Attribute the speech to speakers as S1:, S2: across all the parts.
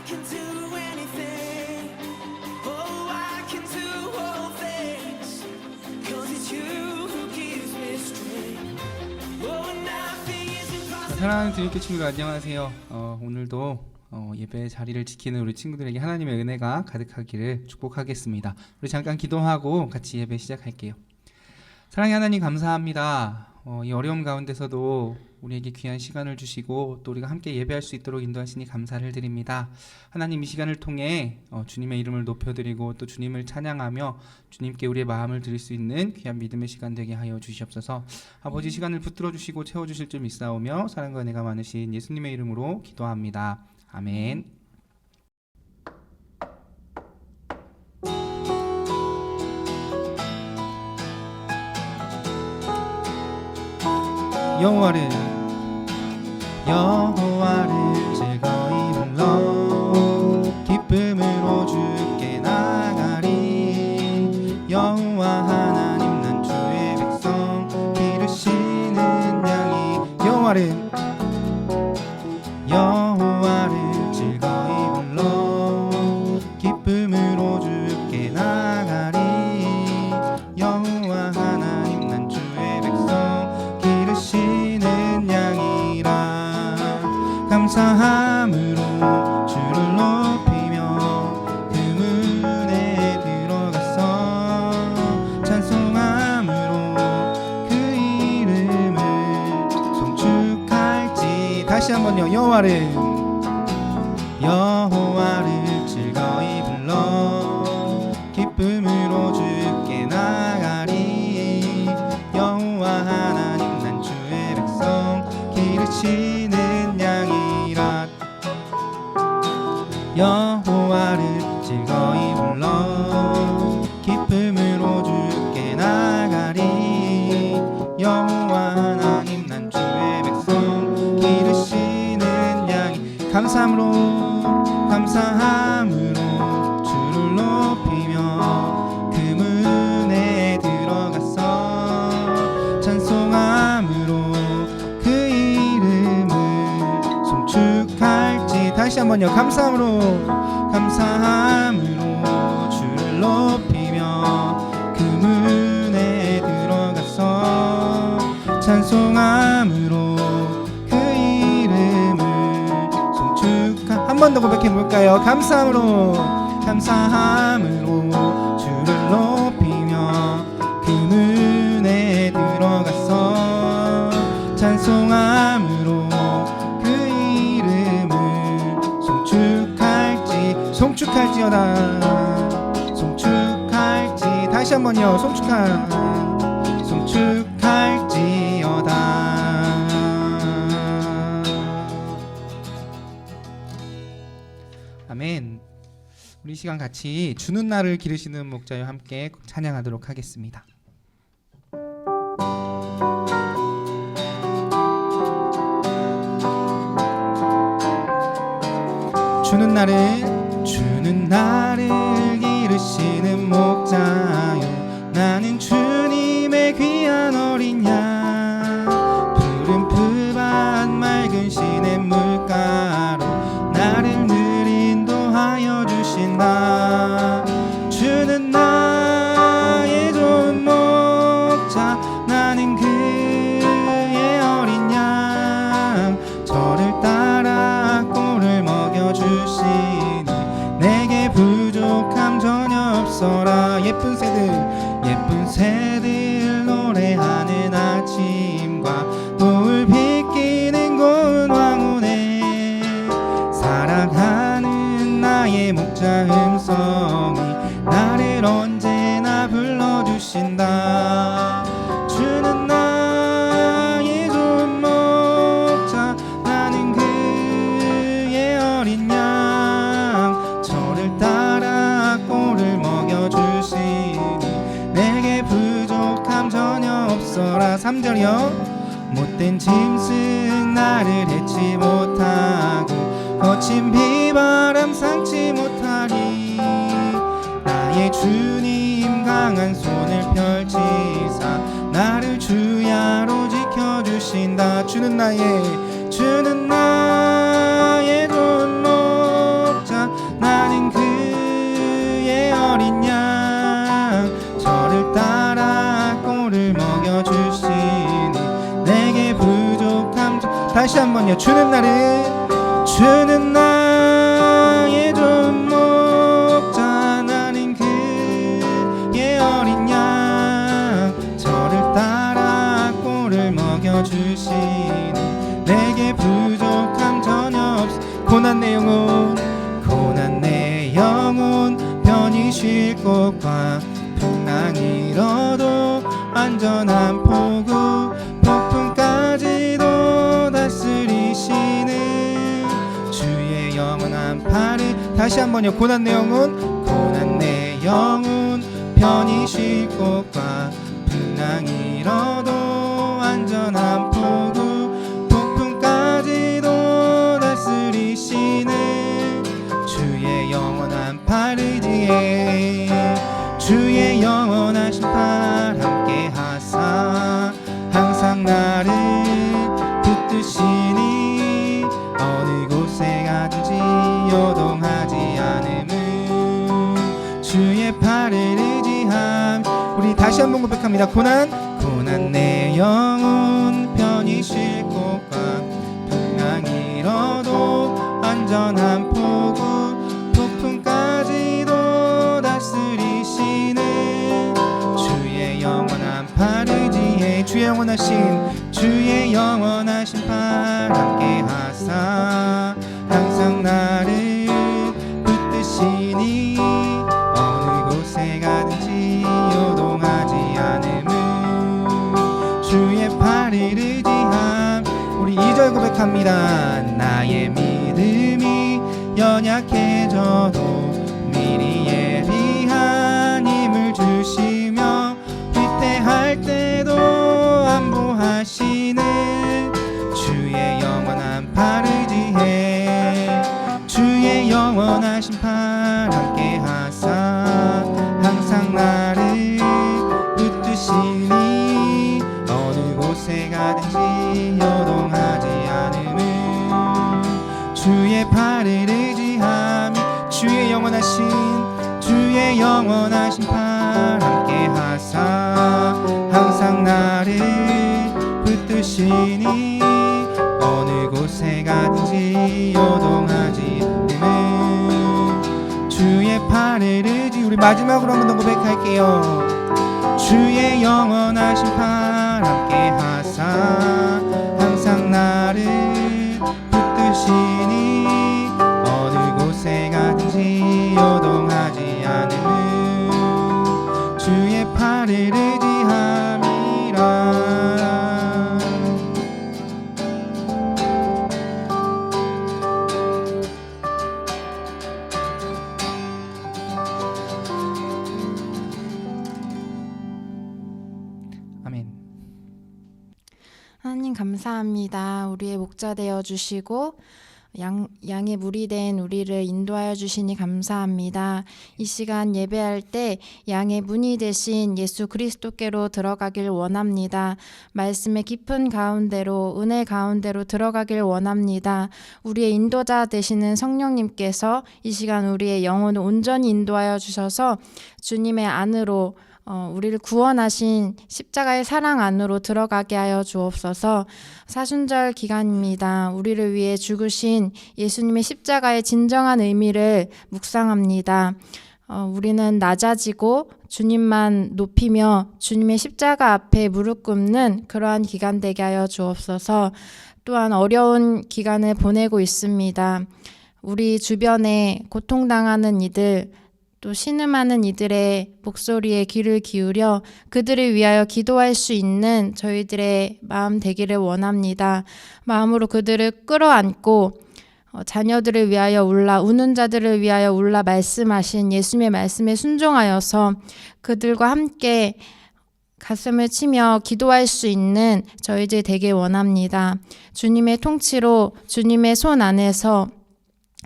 S1: can do anything. Oh, I can do all things. 'Cause it's you who gives me strength. Oh, nothing is impossible.
S2: 사랑하는 드림교 친구들 안녕하세요. 오늘도 예배 자리를 지키는 우리 친구들에게 하나님의 은혜가 가득하기를 축복하겠습니다. 우리 잠깐 기도하고 같이 예배 시작할게요. 사랑의 하나님 감사합니다. 이 어려움 가운데서도 우리에게 귀한 시간을 주시고 또 우리가 함께 예배할 수 있도록 인도하시니 감사를 드립니다. 하나님 이 시간을 통해 주님의 이름을 높여드리고 또 주님을 찬양하며 주님께 우리의 마음을 드릴 수 있는 귀한 믿음의 시간 되게 하여 주시옵소서. 아버지 시간을 붙들어 주시고 채워주실 줄 믿사오며 사랑과 은혜가 많으신 예수님의 이름으로 기도합니다. 아멘. 여호와를 즐거이 불러 기쁨으로 주께 나가리. 여호와 하나님 난 주의 백성 기르시는 양이. 여호와를 즐거이 불러 기쁨으로 주께 나가리. 여호와 하나님 난 주의 백성 기르시는 양이라. 감사함으로 주를 높이며 그 문에 들어가서 찬송함으로 그 이름을 송축할지. 다시 한번요. 여호와를 즐거이 불러 기쁨으로 주께 나가리. 여호와 하나님 난 주의 백성 기르시는 양이라. 여호와를 즐거이 불러 기쁨으로 주께 나가리. 여호와 하나님 난 주의 백성 기르시는 양이. 감사함으로 주를 높이며 그 문에 들어가서 찬송함으로 그 이름을 송축할지. 다시 한번요. 감사함으로 주를 높이며 그 문에 들어가서 찬송함으로 그 이름을 한 번 더 고백해 볼까요? 감사함으로 주를 높이며 그 문에 들어가서 찬송함으로 그 이름을 송축할지어다. 송축할지. 다시 한번요. 송축할지어다. 아멘. 우리 시간 같이 주는 날을 기르시는 목자와 함께 찬양하도록 하겠습니다. 주는 날을 기르시는 목자요 나는 주님의 귀한 어린 양. 푸른 풀밭 맑은 시냇 물가로 나를 늘 인도하여 주신다. 주는 나의 좋은 목자 나는 그의 어린 양. 저를 따라 꼴을 먹여주시니 내게 부족함 전혀 없어라. 예쁜 새들 노래하는 아침과 노을 비끼는 고운 황혼에 사랑하는 나의 목자 음성이 나를 언제나 불러주신다. 주는 나의 좋은 목자 나는 그의 어린 양. 저를 따라 꼴을 먹여주시니 내게 부족함 전혀 없어라. 3절이요. 못된 짐승 나를 해치 못하고 거친 비바람 상치 못하리. 나의 주님 강한 손을 펼치사 나를 주야로 지켜주신다. 주는 나의 좋은 목자 주는 나의 좋은 목자 나는 그의 어린 양 저를 따라 꼴을 먹여주시니 내게 부족함 전혀 없어 고난 내 영혼 편히 쉴 곳과 풍랑 잃어도 안전한 포구 폭풍까지도 다스리시는 주의 영원한 팔을 다시 한번요. 고난 내 영혼 편히 쉴 곳과 풍랑 잃어도 안전한 포구 폭풍까지도 다스리시는 주의 영원한 팔을 지에 주의 영원한 신발 함께 하사 항상 나를 붙드시니 어느 곳에 가든지 요동하지 않음은 주의 팔을 의지함. 우리 다시 한번 고백합니다. 고난 내 영혼 편히 쉴 곳과 풍랑 잃어도 안전한 포구 폭풍까지도 다스리시는 주의 영원한 팔 의지에 주의 영원하신 팔 함께 하사 항상 나를 붙드시니 어느 곳에 가든지 요동하지 않음은 주의 팔을 의지함. 우리 2절 고백합니다. 나의 믿음이 연약해져도 미리 예비한 힘을 주시며 위태할 때도 안보하시는 주의 영원한 팔 의지해 주의 영원하신 팔 함께 하사 항상 나를 붙드시니 어느 곳에 가든지 요동하지 않음은 주의 팔을 의지함이 주의 영원하신 팔 함께 하사 항상 나를 붙드시니 어느 곳에 가든지 요동하지 않음은 주의 팔을 의지. 우리 마지막으로 한 번 더 고백할게요. 주의 영원하신 팔 함께 하사 항상 나를 붙드시니 어느 곳에 가든지 요동하지 않음은 주의 팔을 의지함이라. 아멘.
S3: 하나님 감사합니다. 우리의 목자 되어 주시고 양의 물이 된 우리를 인도하여 주시니 감사합니다. 이 시간 예배할 때 양의 문이 되신 예수 그리스도께로 들어가길 원합니다. 말씀의 깊은 가운데로 은혜 가운데로 들어가길 원합니다. 우리의 인도자 되시는 성령님께서 이 시간 우리의 영혼을 온전히 인도하여 주셔서 주님의 안으로 우리를 구원하신 십자가의 사랑 안으로 들어가게 하여 주옵소서. 사순절 기간입니다. 우리를 위해 죽으신 예수님의 십자가의 진정한 의미를 묵상합니다. 우리는 낮아지고 주님만 높이며 주님의 십자가 앞에 무릎 꿇는 그러한 기간 되게 하여 주옵소서. 또한 어려운 기간을 보내고 있습니다. 우리 주변에 고통당하는 이들, 또 신음하는 이들의 목소리에 귀를 기울여 그들을 위하여 기도할 수 있는 저희들의 마음 되기를 원합니다. 마음으로 그들을 끌어안고 자녀들을 위하여 울라, 우는 자들을 위하여 울라 말씀하신 예수님의 말씀에 순종하여서 그들과 함께 가슴을 치며 기도할 수 있는 저희들 되길 원합니다. 주님의 통치로 주님의 손 안에서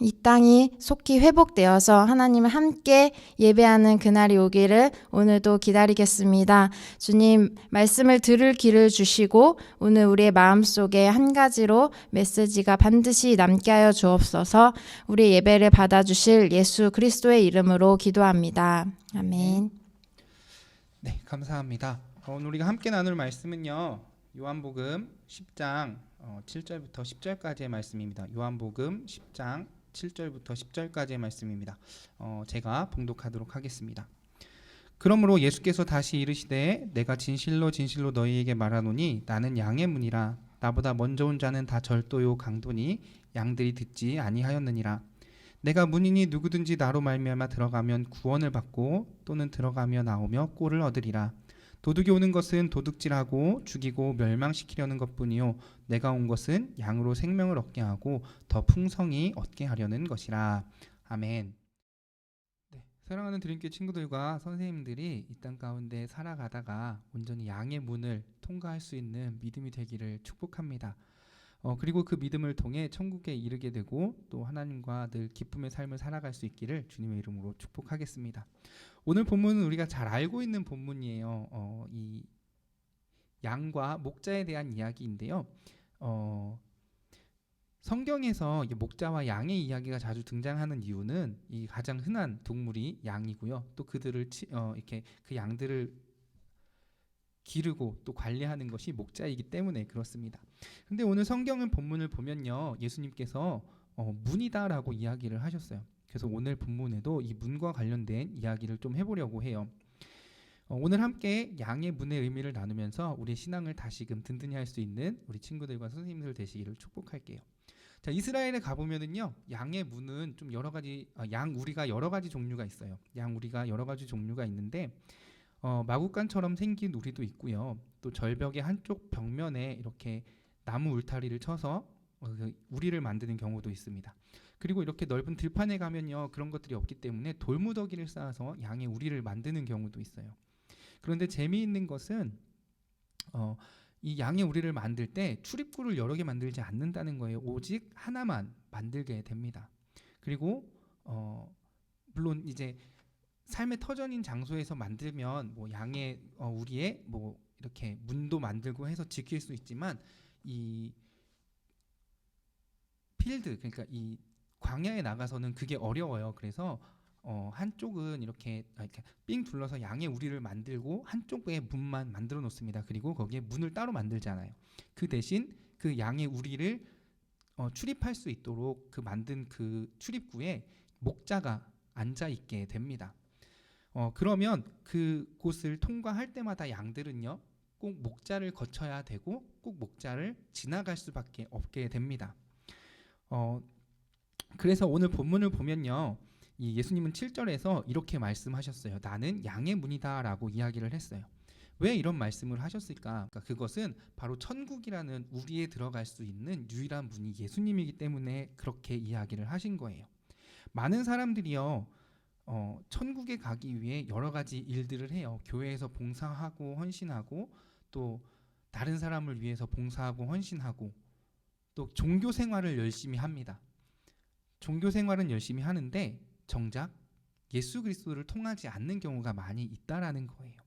S3: 이 땅이 속히 회복되어서 하나님을 함께 예배하는 그날이 오기를 오늘도 기다리겠습니다. 주님 말씀을 들을 길을 주시고 오늘 우리의 마음속에 한 가지로 메시지가 반드시 남게 하여 주옵소서. 우리의 예배를 받아주실 예수 그리스도의 이름으로 기도합니다. 아멘.
S2: 네, 감사합니다. 오늘 우리가 함께 나눌 말씀은요. 요한복음 10장 7절부터 10절까지의 말씀입니다. 요한복음 10장 7절부터 10절까지의 말씀입니다. 제가 봉독하도록 하겠습니다. 그러므로 예수께서 다시 이르시되 내가 진실로 진실로 너희에게 말하노니 나는 양의 문이라. 나보다 먼저 온 자는 다 절도요 강도니 양들이 듣지 아니하였느니라. 내가 문이니 누구든지 나로 말미암아 들어가면 구원을 받고 또는 들어가며 나오며 꼴을 얻으리라. 도둑이 오는 것은 도둑질하고 죽이고 멸망시키려는 것뿐이요 내가 온 것은 양으로 생명을 얻게 하고 더 풍성히 얻게 하려는 것이라. 아멘. 네, 사랑하는 드림교회 친구들과 선생님들이 이 땅 가운데 살아가다가 온전히 양의 문을 통과할 수 있는 믿음이 되기를 축복합니다. 그리고 그 믿음을 통해 천국에 이르게 되고 또 하나님과 늘 기쁨의 삶을 살아갈 수 있기를 주님의 이름으로 축복하겠습니다. 오늘 본문은 우리가 잘 알고 있는 본문이에요. 이 양과 목자에 대한 이야기인데요. 성경에서 이 목자와 양의 이야기가 자주 등장하는 이유는 이 가장 흔한 동물이 양이고요. 또 그들을 이렇게 그 양들을 기르고 또 관리하는 것이 목자이기 때문에 그렇습니다. 근데 오늘 성경을 본문을 보면요, 예수님께서 문이다라고 이야기를 하셨어요. 그래서 오늘 본문에도 이 문과 관련된 이야기를 좀 해보려고 해요. 오늘 함께 양의 문의 의미를 나누면서 우리의 신앙을 다시금 든든히 할 수 있는 우리 친구들과 선생님들 되시기를 축복할게요. 자, 이스라엘에 가보면은요, 양의 문은 좀 여러 가지 양우리가 여러 가지 종류가 있어요. 양우리가 여러 가지 종류가 있는데 마구간처럼 생긴 우리도 있고요. 또 절벽의 한쪽 벽면에 이렇게 나무 울타리를 쳐서 우리를 만드는 경우도 있습니다. 그리고 이렇게 넓은 들판에 가면요, 그런 것들이 없기 때문에 돌무더기를 쌓아서 양의 우리를 만드는 경우도 있어요. 그런데 재미있는 것은 이 양의 우리를 만들 때 출입구를 여러 개 만들지 않는다는 거예요. 오직 하나만 만들게 됩니다. 그리고 물론 이제 삶의 터전인 장소에서 만들면 뭐 양의 우리의 뭐 이렇게 문도 만들고 해서 지킬 수 있지만 이 필드, 그러니까 이 광야에 나가서는 그게 어려워요. 그래서 한쪽은 이렇게 삥 둘러서 양의 우리를 만들고 한쪽에 문만 만들어 놓습니다. 그리고 거기에 문을 따로 만들잖아요. 그 대신 그 양의 우리를 출입할 수 있도록 그 만든 그 출입구에 목자가 앉아 있게 됩니다. 그러면 그곳을 통과할 때마다 양들은요, 꼭 목자를 거쳐야 되고 꼭 목자를 지나갈 수밖에 없게 됩니다. 그래서 오늘 본문을 보면요, 이 예수님은 7절에서 이렇게 말씀하셨어요. 나는 양의 문이다 라고 이야기를 했어요. 왜 이런 말씀을 하셨을까? 그러니까 그것은 바로 천국이라는 우리에 들어갈 수 있는 유일한 문이 예수님이기 때문에 그렇게 이야기를 하신 거예요. 많은 사람들이요, 천국에 가기 위해 여러 가지 일들을 해요. 교회에서 봉사하고 헌신하고 또 다른 사람을 위해서 봉사하고 헌신하고 또 종교 생활을 열심히 합니다. 종교 생활은 열심히 하는데 정작 예수 그리스도를 통하지 않는 경우가 많이 있다라는 거예요.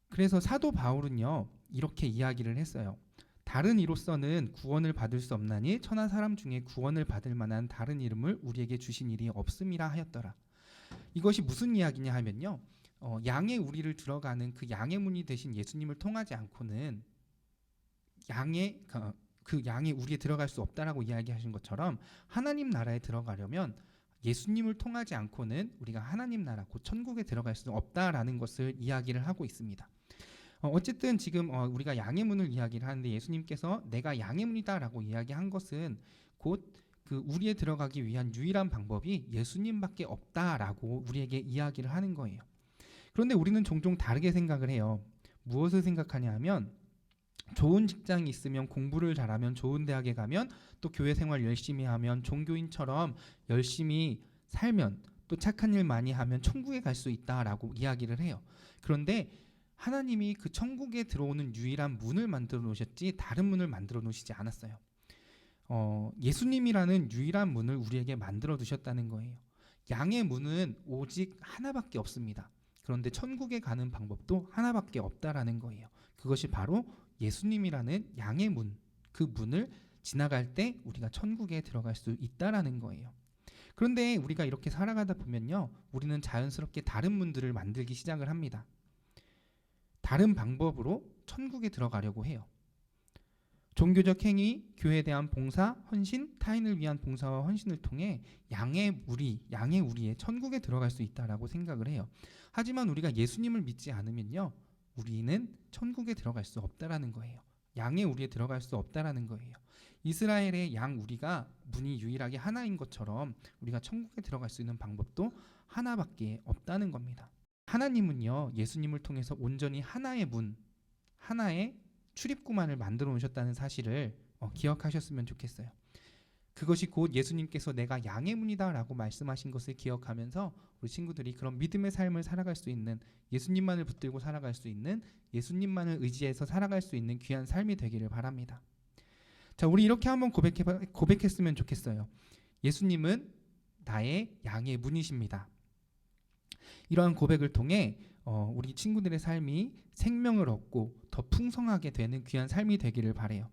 S2: 그래서 사도 바울은요, 이렇게 이야기를 했어요. 다른 이로서는 구원을 받을 수 없나니 천하 사람 중에 구원을 받을 만한 다른 이름을 우리에게 주신 일이 없음이라 하였더라. 이것이 무슨 이야기냐 하면요, 양의 우리를 들어가는 그 양의 문이 되신 예수님을 통하지 않고는 그 양의 우리에 들어갈 수 없다라고 이야기하신 것처럼 하나님 나라에 들어가려면 예수님을 통하지 않고는 우리가 하나님 나라 곧 천국에 들어갈 수 없다라는 것을 이야기를 하고 있습니다. 어쨌든 지금 우리가 양의 문을 이야기를 하는데 예수님께서 내가 양의 문이다라고 이야기한 것은 곧 그 우리에 들어가기 위한 유일한 방법이 예수님밖에 없다라고 우리에게 이야기를 하는 거예요. 그런데 우리는 종종 다르게 생각을 해요. 무엇을 생각하냐 하면 좋은 직장이 있으면, 공부를 잘하면, 좋은 대학에 가면, 또 교회 생활 열심히 하면, 종교인처럼 열심히 살면, 또 착한 일 많이 하면 천국에 갈 수 있다라고 이야기를 해요. 그런데 하나님이 그 천국에 들어오는 유일한 문을 만들어 놓으셨지 다른 문을 만들어 놓으시지 않았어요. 예수님이라는 유일한 문을 우리에게 만들어 두셨다는 거예요. 양의 문은 오직 하나밖에 없습니다. 그런데 천국에 가는 방법도 하나밖에 없다라는 거예요. 그것이 바로 예수님이라는 양의 문, 그 문을 지나갈 때 우리가 천국에 들어갈 수 있다라는 거예요. 그런데 우리가 이렇게 살아가다 보면요, 우리는 자연스럽게 다른 문들을 만들기 시작을 합니다. 다른 방법으로 천국에 들어가려고 해요. 종교적 행위, 교회에 대한 봉사, 헌신, 타인을 위한 봉사와 헌신을 통해 양의 우리의 천국에 들어갈 수 있다라고 생각을 해요. 하지만 우리가 예수님을 믿지 않으면요, 우리는 천국에 들어갈 수 없다라는 거예요. 양의 우리에 들어갈 수 없다라는 거예요. 이스라엘의 양 우리가 문이 유일하게 하나인 것처럼 우리가 천국에 들어갈 수 있는 방법도 하나밖에 없다는 겁니다. 하나님은요, 예수님을 통해서 온전히 하나의 문, 하나의 출입구만을 만들어 놓으셨다는 사실을 기억하셨으면 좋겠어요. 그것이 곧 예수님께서 내가 양의 문이다 라고 말씀하신 것을 기억하면서 우리 친구들이 그런 믿음의 삶을 살아갈 수 있는, 예수님만을 붙들고 살아갈 수 있는, 예수님만을 의지해서 살아갈 수 있는 귀한 삶이 되기를 바랍니다. 자, 우리 이렇게 한번 고백했으면 좋겠어요. 예수님은 나의 양의 문이십니다. 이러한 고백을 통해 우리 친구들의 삶이 생명을 얻고 더 풍성하게 되는 귀한 삶이 되기를 바라요.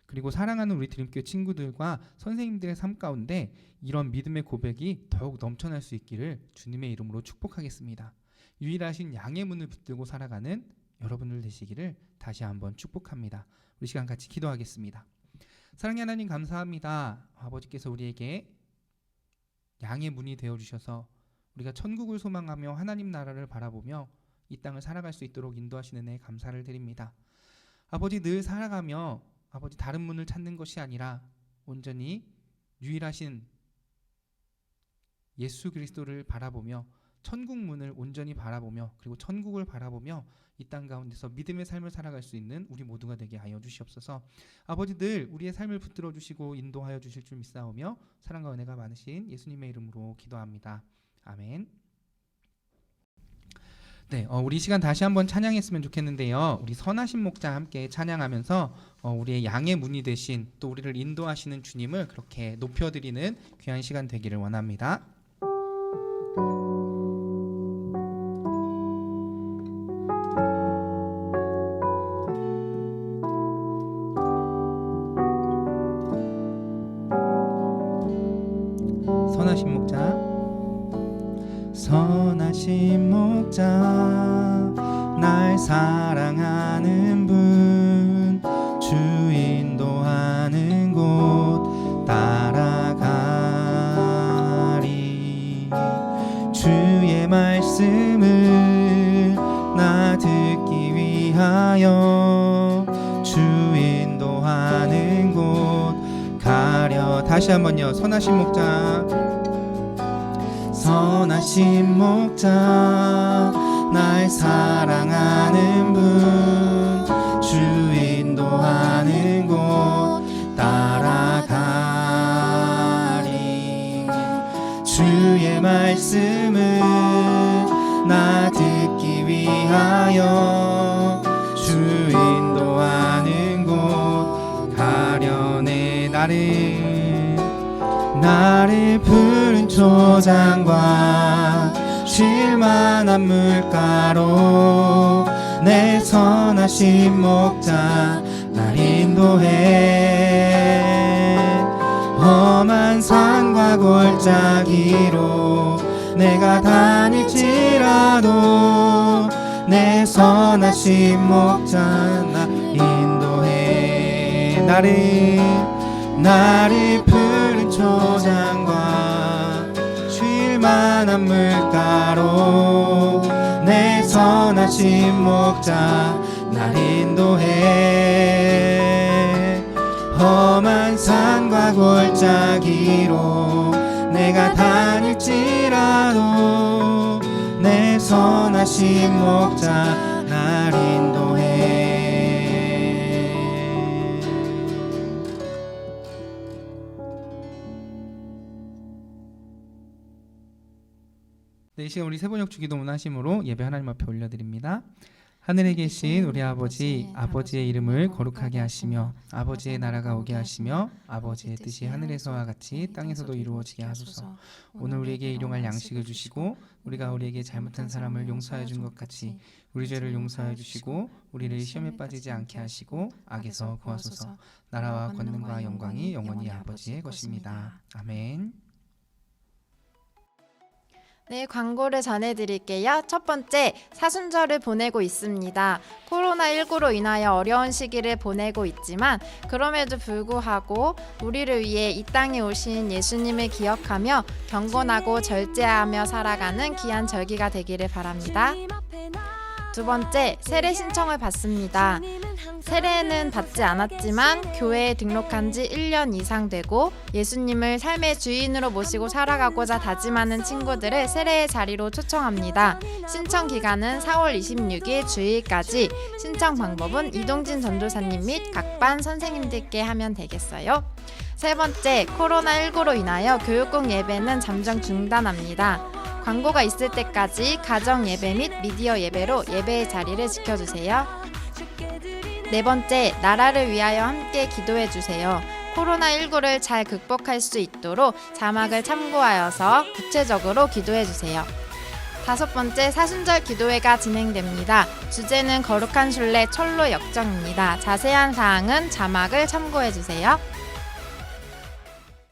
S2: 그리고 사랑하는 우리 드림교회 친구들과 선생님들의 삶 가운데 이런 믿음의 고백이 더욱 넘쳐날 수 있기를 주님의 이름으로 축복하겠습니다. 유일하신 양의 문을 붙들고 살아가는 여러분들 되시기를 다시 한번 축복합니다. 우리 시간 같이 기도하겠습니다. 사랑의 하나님 감사합니다. 아버지께서 우리에게 양의 문이 되어주셔서 우리가 천국을 소망하며 하나님 나라를 바라보며 이 땅을 살아갈 수 있도록 인도하시는 애 감사를 드립니다. 아버지, 늘 살아가며 아버지 다른 문을 찾는 것이 아니라 온전히 유일하신 예수 그리스도를 바라보며 천국 문을 온전히 바라보며 그리고 천국을 바라보며 이 땅 가운데서 믿음의 삶을 살아갈 수 있는 우리 모두가 되게 하여 주시옵소서. 아버지, 늘 우리의 삶을 붙들어 주시고 인도하여 주실 줄 믿사오며 사랑과 은혜가 많으신 예수님의 이름으로 기도합니다. 아멘. 네, 우리 시간 다시 한번 찬양했으면 좋겠는데요. 우리 선하신 목자 함께 찬양하면서 우리의 양의 문이 되신 또 우리를 인도하시는 주님을 그렇게 높여드리는 귀한 시간 되기를 원합니다. 선하신 목자. 선하신 목자, 날 사랑하는 분, 주 인도하는 곳 따라가리. 주의 말씀을 나 듣기 위하여 주 인도하는 곳 가려. 다시 한번요. 선하신 목자. 선하신 목자, 날 사랑하는 분, 주 인도하는 곳 따라가리. 주의 말씀을 나 듣기 위하여 주 인도하는 곳 가려내. 나를 푸른 초장과 쉴만한 물가로 내 선하신 목자 날 인도해. 험한 산과 골짜기로 내가 다닐지라도 내 선하신 목자 날 인도해. 나를 푸른 초장과 쉴만한 물가로 내 선하신 목자 날 인도해. 험한 산과 골짜기로 내가 다닐지라도 내 선하신 목자 날 인도해. 네, 이 시간 우리 세번역 주기도 원하심으로 예배 하나님 앞에 올려드립니다. 하늘에 계신 우리 아버지, 아버지의 이름을 거룩하게 하시며 아버지의 나라가 오게 하시며 아버지의 뜻이 하늘에서와 같이 땅에서도 이루어지게 하소서. 오늘 우리에게 일용할 양식을 주시고 우리가 우리에게 잘못한 사람을 용서하여 준 것 같이 우리 죄를 용서하여 주시고 우리를 시험에 빠지지 않게 하시고 악에서 구하소서. 나라와 권능과 영광이 영원히 아버지의 것입니다. 아멘.
S3: 네, 광고를 전해드릴게요. 첫 번째, 사순절을 보내고 있습니다. 코로나19로 인하여 어려운 시기를 보내고 있지만 그럼에도 불구하고 우리를 위해 이 땅에 오신 예수님을 기억하며 경건하고 절제하며 살아가는 귀한 절기가 되기를 바랍니다. 두 번째, 세례 신청을 받습니다. 세례는 받지 않았지만 교회에 등록한 지 1년 이상 되고 예수님을 삶의 주인으로 모시고 살아가고자 다짐하는 친구들을 세례의 자리로 초청합니다. 신청 기간은 4월 26일 주일까지. 신청 방법은 이동진 전도사님 및 각 반 선생님들께 하면 되겠어요. 세 번째, 코로나19로 인하여 교육국 예배는 잠정 중단합니다. 광고가 있을 때까지 가정 예배 및 미디어 예배로 예배의 자리를 지켜주세요. 네 번째, 나라를 위하여 함께 기도해 주세요. 코로나19를 잘 극복할 수 있도록 자막을 참고하여서 구체적으로 기도해 주세요. 다섯 번째, 사순절 기도회가 진행됩니다. 주제는 거룩한 순례 철로 역정입니다. 자세한 사항은 자막을 참고해 주세요.